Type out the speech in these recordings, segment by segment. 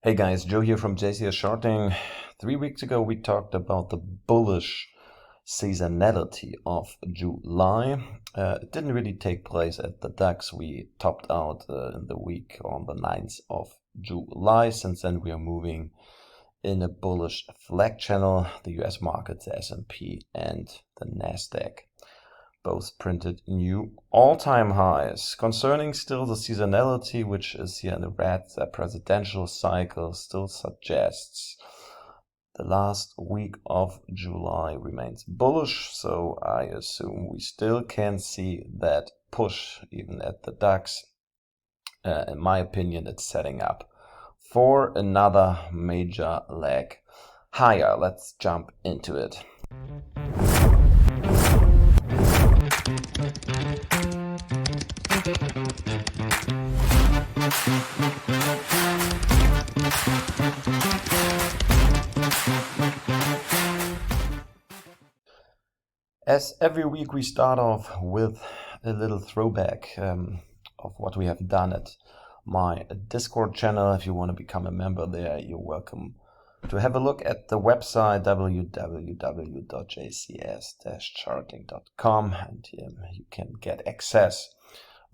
Hey guys, Joe here from JCS-Charting. 3 weeks ago we talked about the bullish seasonality of July. It didn't really take place at the DAX. We topped out in the week on the 9th of July. Since then we are moving in a bullish flag channel. The US markets, the S&P and the Nasdaq both printed new all-time highs. Concerning still the seasonality, which is here in the red, the presidential cycle still suggests the last week of July remains bullish, so I assume we still can see that push even at the DAX. In my opinion, it's setting up for another major leg higher. Let's jump into it. As every week we start off with a little throwback of what we have done at my Discord channel. If you want to become a member there, you're welcome to have a look at the website www.jcs-charting.com, and you can get access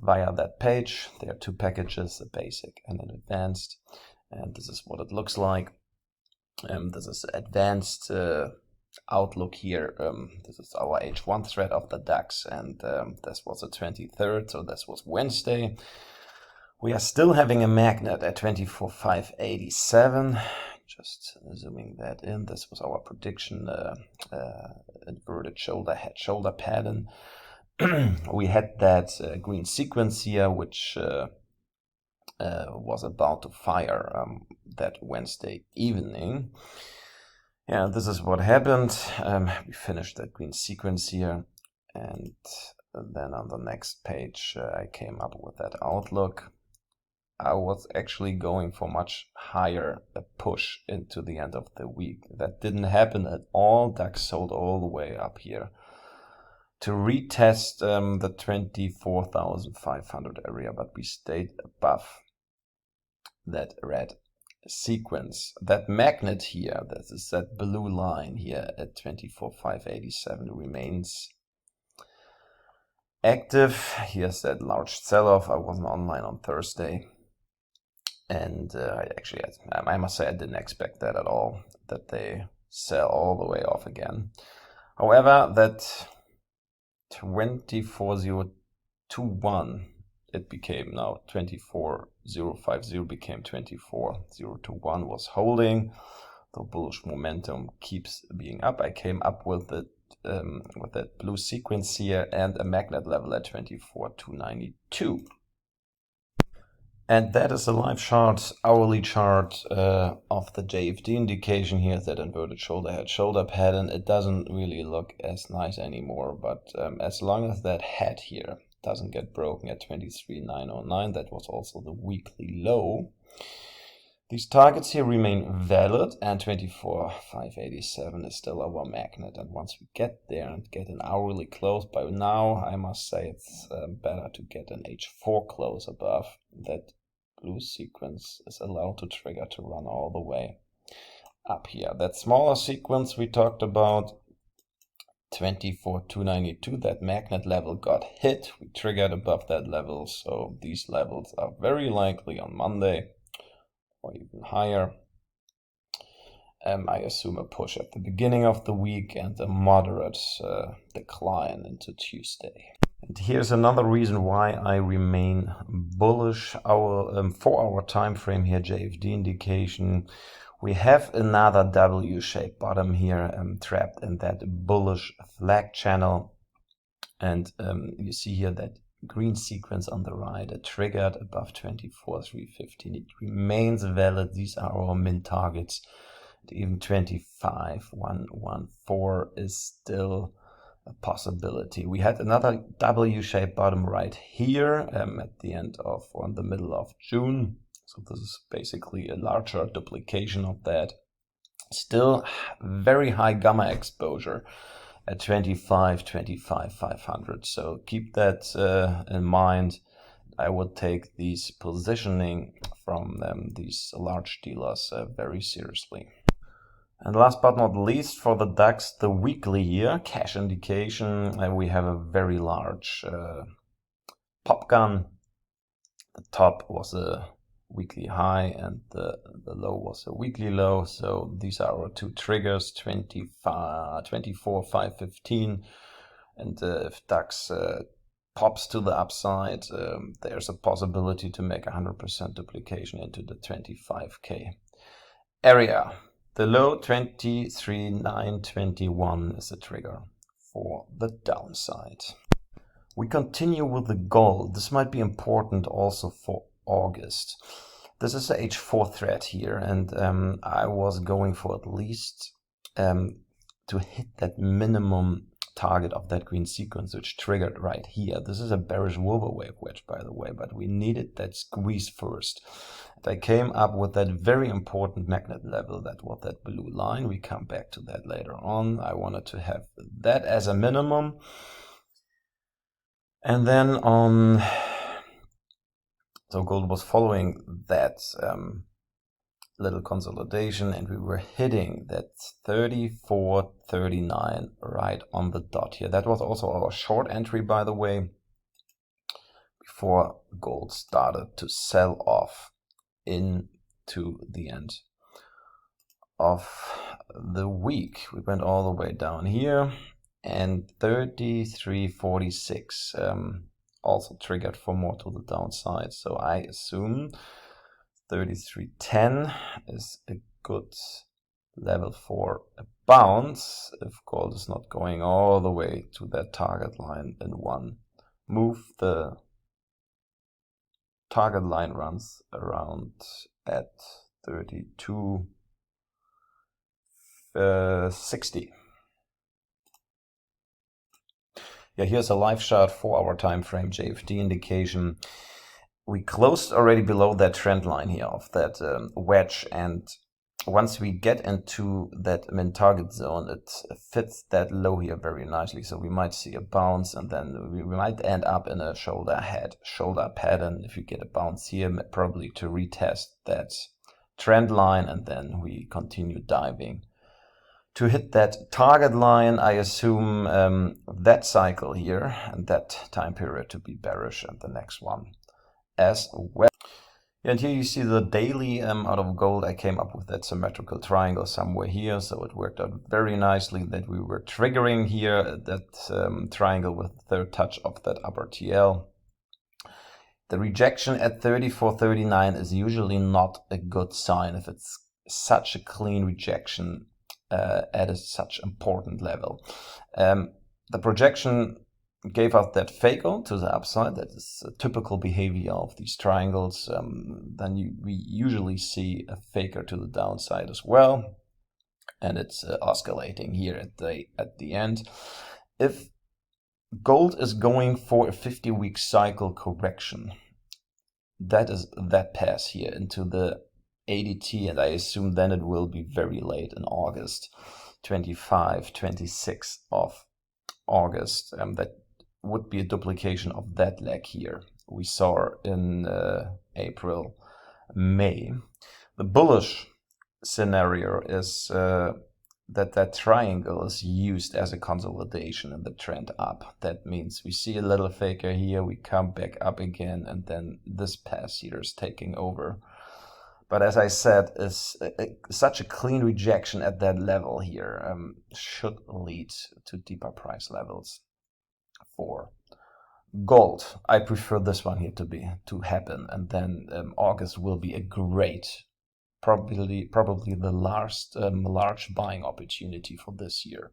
via that page. There are two packages, a basic and an advanced, and this is what it looks like. This is advanced outlook here. This is our H1 thread of the DAX, and this was the 23rd, so this was Wednesday. We are still having a magnet at 24,587. Just zooming that in, this was our prediction, inverted shoulder pattern. We had that green sequence here, which was about to fire that Wednesday evening. Yeah, this is what happened. We finished that green sequence here, and then on the next page I came up with that outlook. I was actually going for much higher push into the end of the week. That didn't happen at all. DAX sold all the way up here to retest the 24,500 area, but we stayed above that red sequence. That magnet here, that is that blue line here at 24,587 remains active. Here's that large sell-off. I wasn't online on Thursday, and I must say I didn't expect that at all, that they sell all the way off again. However, that 24,021, it became now 24,050, became 24,021, was holding. The bullish momentum keeps being up. I came up with it with that blue sequence here and a magnet level at 24,292. And that is a live chart, hourly chart of the JFD indication here, that inverted shoulder pattern. It doesn't really look as nice anymore, but as long as that head here doesn't get broken at 23,909, that was also the weekly low, these targets here remain valid, and 24,587 is still our magnet. And once we get there and get an hourly close, by now I must say it's better to get an H4 close above. That blue sequence is allowed to trigger to run all the way up here. That smaller sequence we talked about, 24,292, that magnet level got hit. We triggered above that level, so these levels are very likely on Monday or even higher. I assume a push at the beginning of the week and a moderate decline into Tuesday. And here's another reason why I remain bullish. Our 4-hour time frame here, JFD indication, we have another W-shaped bottom here trapped in that bullish flag channel, and you see here that green sequence on the right, it triggered above 24,315. It remains valid. These are our min targets. And even 25,114 is still a possibility. We had another W-shaped bottom right here at the end of, or in the middle of June. So this is basically a larger duplication of that. Still very high gamma exposure at 25,500. So keep that in mind. I would take these positioning from these large dealers very seriously. And last but not least, for the DAX, the weekly here, cash indication, we have a very large Popgun. The top was a weekly high and the low was a weekly low. So these are our two triggers, 24,515. And if DAX pops to the upside, there's a possibility to make 100% duplication into the 25K area. The low 23,921 is a trigger for the downside. We continue with the gold. This might be important also for August. This is a H4 thread here, and I was going for at least to hit that minimum target of that green sequence, which triggered right here. This is a bearish wave wedge, by the way, but we needed that squeeze first. And I came up with that very important magnet level, that was that blue line. We come back to that later on. I wanted to have that as a minimum. And then so gold was following that little consolidation, and we were hitting that 34.39 right on the dot here. That was also our short entry, by the way, before gold started to sell off into the end of the week. We went all the way down here, and 33.46 also triggered for more to the downside. So I assume 33.10 is a good level for a bounce if gold is not going all the way to that target line in one move. The target line runs around at 32.60. Yeah, here's a live chart for our time frame JFD indication. We closed already below that trend line here of that wedge, and once we get into that min target zone, it fits that low here very nicely. So we might see a bounce, and then we might end up in a shoulder pattern. If you get a bounce here, probably to retest that trend line, and then we continue diving to hit that target line. I assume that cycle here and that time period to be bearish, and the next one as well. And here you see the daily out of gold. I came up with that symmetrical triangle somewhere here, so it worked out very nicely that we were triggering here that triangle with the third touch of that upper TL. The rejection at 34.39 is usually not a good sign if it's such a clean rejection at such important level. The projection gave us that fakeout to the upside. That is a typical behavior of these triangles. Then we usually see a faker to the downside as well, and it's oscillating here at the end. If gold is going for a 50-week cycle correction, that is that pass here into the ADT, and I assume then it will be very late in August, 25, 26 of August. That would be a duplication of that leg here we saw in April, May. The bullish scenario is that triangle is used as a consolidation in the trend up. That means we see a little faker here, we come back up again, and then this pass here is taking over. But as I said, such a clean rejection at that level here should lead to deeper price levels for gold. I prefer this one here to happen, and then August will be a great, probably the last large buying opportunity for this year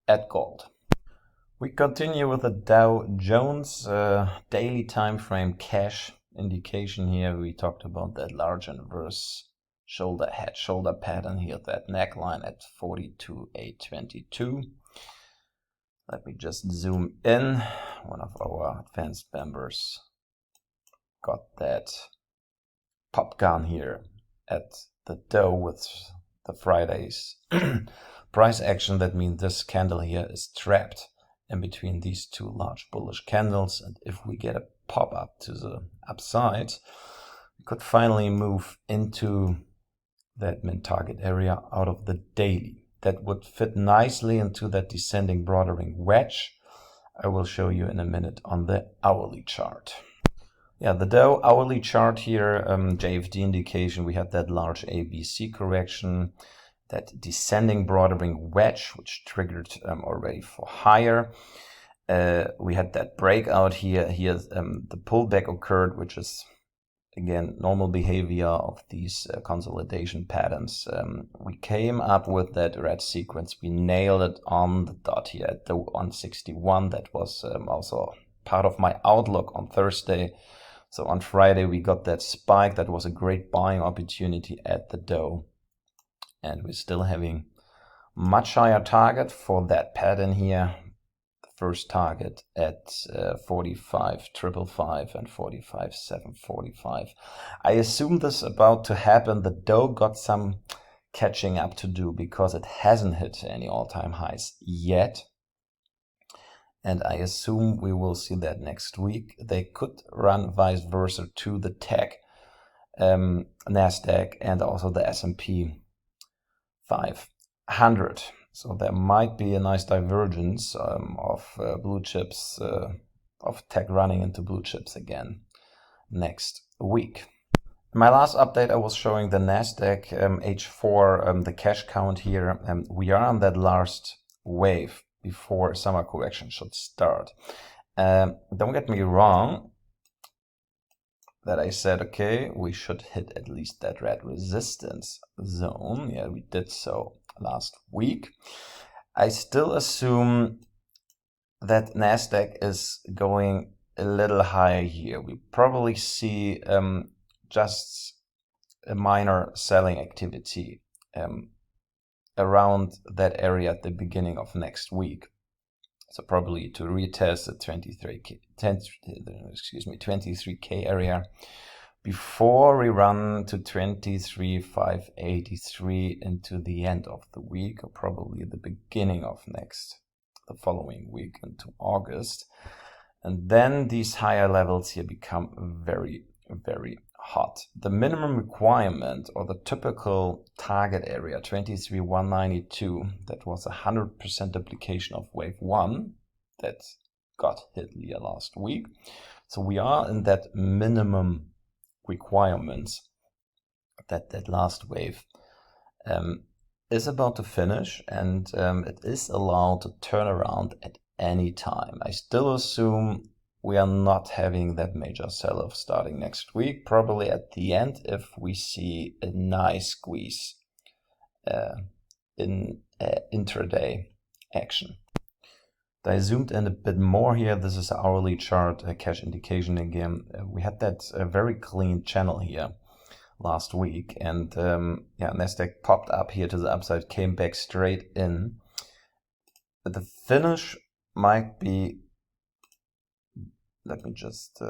at gold. We continue with the Dow Jones daily time frame cash indication here. We talked about that large inverse shoulder pattern here, that neckline at 42,822. Let me just zoom in. One of our advanced members got that Popgun here at the Dow with the Friday's price action. That means this candle here is trapped in between these two large bullish candles, and if we get a pop up to the upside, we could finally move into that min target area out of the daily. That would fit nicely into that descending broadening wedge. I will show you in a minute on the hourly chart. Yeah, the Dow hourly chart here, JFD indication, we had that large ABC correction, that descending broadening wedge, which triggered already for higher. We had that breakout here. Here the pullback occurred, which is, again, normal behavior of these consolidation patterns. We came up with that red sequence. We nailed it on the dot here at the 161. That was also part of my outlook on Thursday. So on Friday, we got that spike. That was a great buying opportunity at the Dow. And we're still having much higher target for that pattern here. The first target at 45,555 and 45,745. I assume this is about to happen. The Dow got some catching up to do because it hasn't hit any all-time highs yet. And I assume we will see that next week. They could run vice versa to the tech, Nasdaq, and also the S&P 500. So there might be a nice divergence of blue chips, of tech running into blue chips again next week. In my last update, I was showing the Nasdaq H4, the cash count here. We are on that last wave before summer correction should start. Don't get me wrong that I said, okay, we should hit at least that red resistance zone. Yeah, we did so last week. I still assume that Nasdaq is going a little higher here. We probably see just a minor selling activity around that area at the beginning of next week. So probably to retest the 23K area before we run to 23,583 into the end of the week, or probably the beginning of the following week into August. And then these higher levels here become very, very hot. The minimum requirement, or the typical target area, 23,192, that was 100% duplication of wave 1 that got hit here last week. So we are in that minimum requirements that last wave is about to finish, and it is allowed to turn around at any time. I still assume we are not having that major sell-off starting next week, probably at the end if we see a nice squeeze in intraday action. I zoomed in a bit more here. This is an hourly chart, a cash indication again. We had that very clean channel here last week, and yeah, Nasdaq popped up here to the upside, came back straight in. But the finish might be, let me just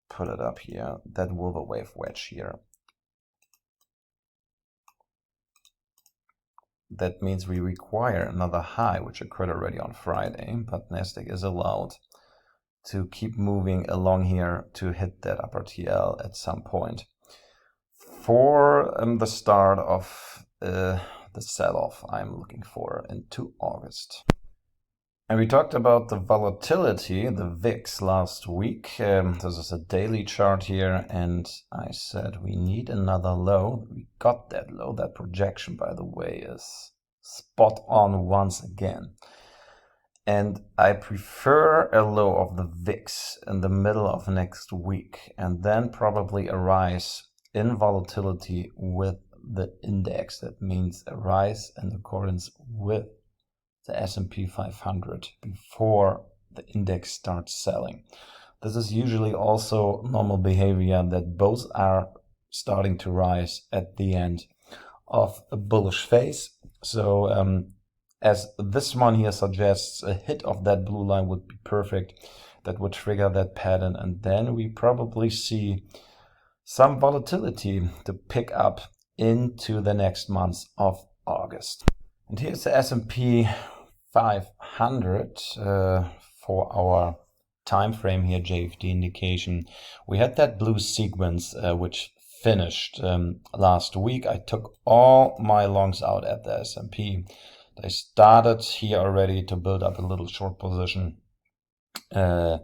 put it up here, that Wolver Wave wedge here. That means we require another high, which occurred already on Friday, but Nasdaq is allowed to keep moving along here to hit that upper TL at some point for the start of the sell-off I'm looking for into August. And we talked about the volatility, the VIX, last week. This is a daily chart here, and I said we need another low. We got that low. That projection, by the way, is spot on once again. And I prefer a low of the VIX in the middle of next week, and then probably a rise in volatility with the index. That means a rise in accordance with the S&P 500 before the index starts selling. This is usually also normal behavior, that both are starting to rise at the end of a bullish phase. So as this one here suggests, a hit of that blue line would be perfect. That would trigger that pattern, and then we probably see some volatility to pick up into the next month of August. And here's the S&P 500 for our time frame here, JFD indication, we had that blue sequence which finished last week. I took all my longs out at the S&P. They started here already to build up a little short position. I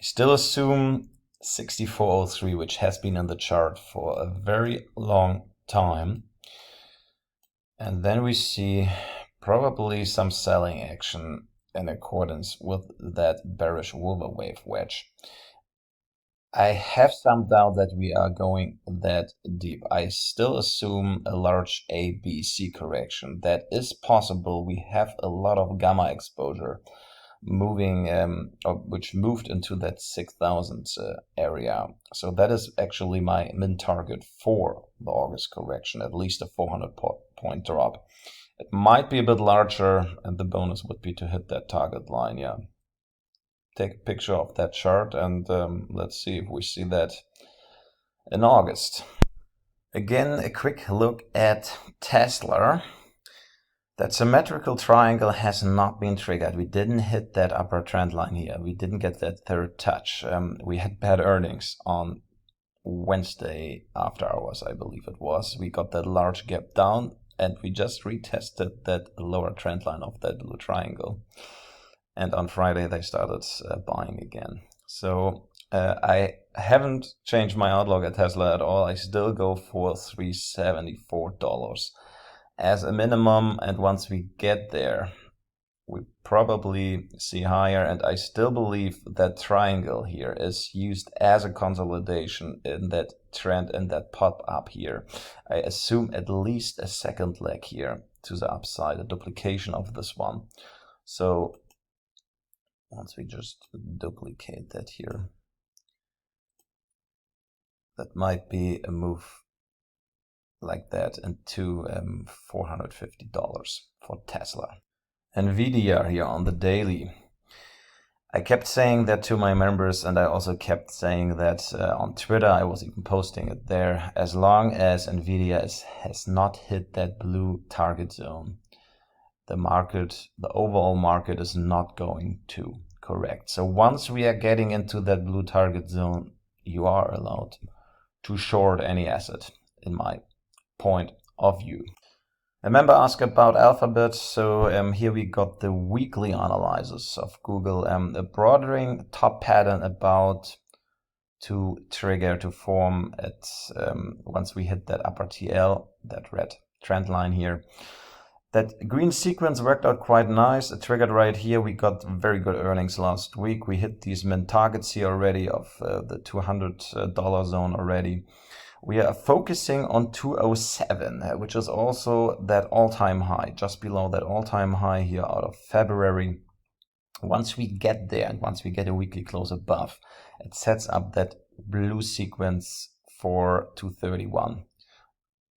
still assume 6403, which has been in the chart for a very long time. And then we see probably some selling action in accordance with that bearish Wolver wave wedge. I have some doubt that we are going that deep. I still assume a large ABC correction. That is possible. We have a lot of gamma exposure moving, which moved into that 6,000 area. So that is actually my min target for the August correction, at least a 400 point drop. It might be a bit larger, and the bonus would be to hit that target line. Yeah. Take a picture of that chart and let's see if we see that in August. Again, a quick look at Tesla. That symmetrical triangle has not been triggered. We didn't hit that upper trend line here. We didn't get that third touch. We had bad earnings on Wednesday after hours, I believe it was. We got that large gap down and we just retested that lower trend line of that blue triangle. And on Friday, they started buying again. So I haven't changed my outlook at Tesla at all. I still go for $374 as a minimum. And once we get there, we probably see higher. And I still believe that triangle here is used as a consolidation in that trend and that pop up here. I assume at least a second leg here to the upside, a duplication of this one. So once we just duplicate that here, that might be a move like that into $450 for Tesla. NVIDIA here on the daily. I kept saying that to my members, and I also kept saying that on Twitter. I was even posting it there. As long as NVIDIA has not hit that blue target zone, the market, the overall market is not going to correct. So once we are getting into that blue target zone, you are allowed to short any asset, in my point of view. A member asked about Alphabet. So here we got the weekly analysis of Google, a broadening top pattern about to trigger, to form at once we hit that upper TL, that red trend line here. That green sequence worked out quite nice. It triggered right here. We got very good earnings last week. We hit these min targets here already of the $200 zone already. We are focusing on 207, which is also that all-time high, just below that all-time high here out of February. Once we get there and once we get a weekly close above, it sets up that blue sequence for 231.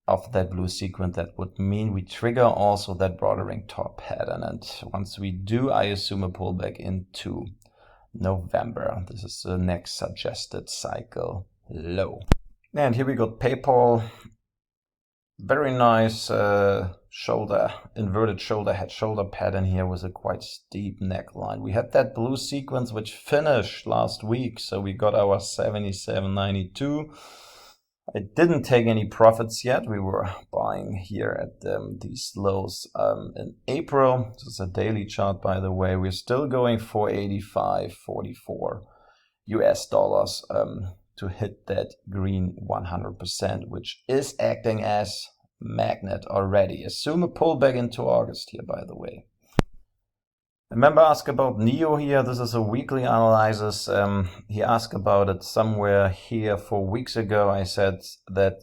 Of that blue sequence, that would mean we trigger also that broadening top pattern. And once we do, I assume a pullback into November. This is the next suggested cycle low. And here we got PayPal. Very nice shoulder, inverted shoulder, head shoulder pattern here with a quite steep neckline. We had that blue sequence which finished last week. So we got our 77.92. I didn't take any profits yet. We were buying here at these lows in April. This is a daily chart, by the way. We're still going for 85.44 US dollars to hit that green 100%, which is acting as magnet already. Assume a pullback into August here, by the way. A member asked about NEO here. This is a weekly analysis. He asked about it somewhere here 4 weeks ago. I said that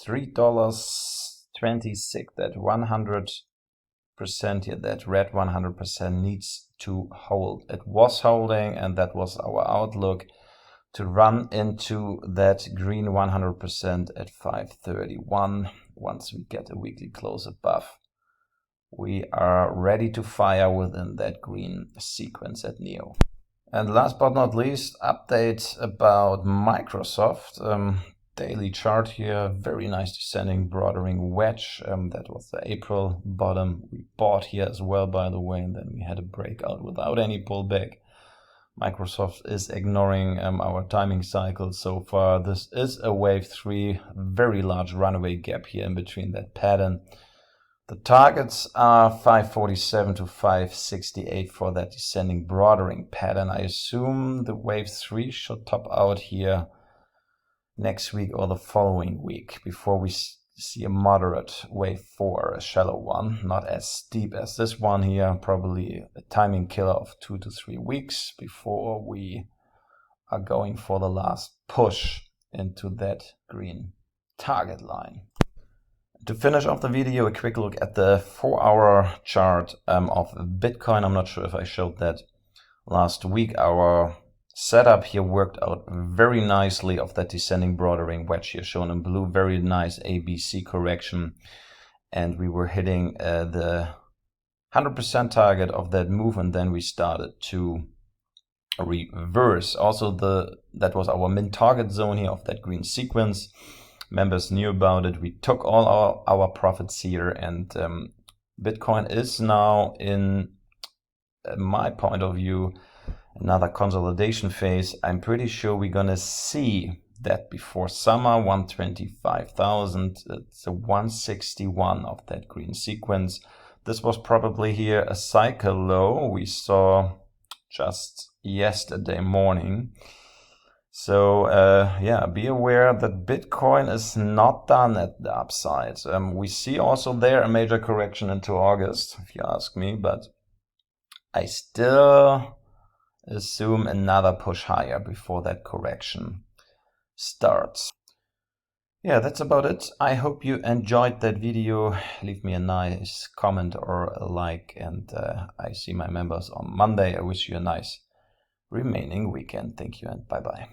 $3.26, that 100% here, that red 100% needs to hold. It was holding, and that was our outlook to run into that green 100% at 531 once we get a weekly close above. We are ready to fire within that green sequence at NEO. And last but not least, update about Microsoft. Daily chart here, very nice descending broadening wedge. That was the April bottom. We bought here as well, by the way, and then we had a breakout without any pullback Microsoft is ignoring our timing cycle so far. This is a wave 3, very large runaway gap here in between that pattern. The targets are 547 to 568 for that descending broadening pattern. I assume the wave 3 should top out here next week or the following week before we see a moderate wave 4, a shallow one, not as steep as this one here, probably a timing killer of 2 to 3 weeks before we are going for the last push into that green target line. To finish off the video, a quick look at the 4-hour chart of Bitcoin. I'm not sure if I showed that last week. Our setup here worked out very nicely of that descending broadening wedge here shown in blue. Very nice ABC correction, and we were hitting the 100% target of that move, and then we started to reverse. Also, that was our min target zone here of that green sequence. Members knew about it. We took all our profits here, and Bitcoin is now in my point of view another consolidation phase. I'm pretty sure we're gonna see that before summer. 125,000, it's a 161 of that green sequence. This was probably here a cycle low we saw just yesterday morning. So yeah, be aware that Bitcoin is not done at the upside. We see also there a major correction into August, if you ask me, but I still assume another push higher before that correction starts. Yeah, that's about it. I hope you enjoyed that video. Leave me a nice comment or a like, and I see my members on Monday. I wish you a nice remaining weekend. Thank you and bye-bye.